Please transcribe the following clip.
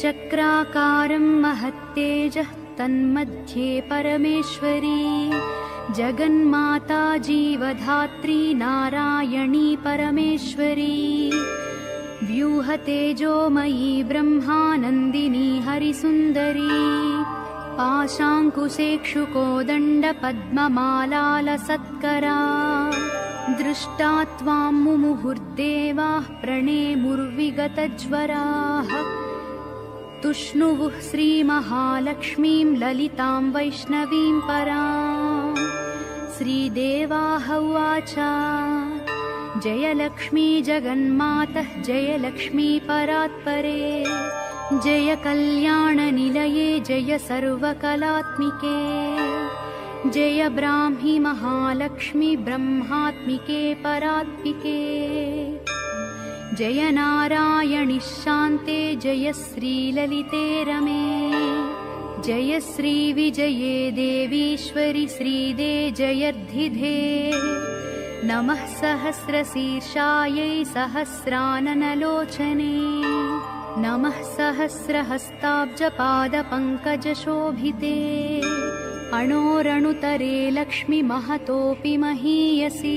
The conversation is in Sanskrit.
चक्राकारं महत्तेजः तन्मध्ये परमेश्वरी जगन्माता जीवधात्री नारायणी परमेश्वरी व्यूहतेजोमयी ब्रह्मानन्दिनी हरिसुन्दरी पाशाङ्कुशेक्षुकोदण्डपद्ममालालसत्करा दृष्टा त्वां मुमुहुर्देवाः प्रणेमुर्विगतज्वराः तुष्णुवुः श्रीमहालक्ष्मीं ललितां वैष्णवीं पराम् श्रीदेवाः उवाच जय लक्ष्मी जगन्मातः जय लक्ष्मी परात्परे जय कल्याणनिलये जय सर्वकलात्मिके जय ब्राह्मी महालक्ष्मी ब्रह्मात्मिके परात्मिके जय नारायणि शान्ते जय श्रीललिते रमे जय श्रीविजये देवीश्वरि श्रीदे जयर्धिधे नमः सहस्रशीर्षायै सहस्राननलोचने नमः सहस्रहस्ताब्जपादपङ्कजशोभिते अणोरणुतरे लक्ष्मी महतोऽपि महीयसी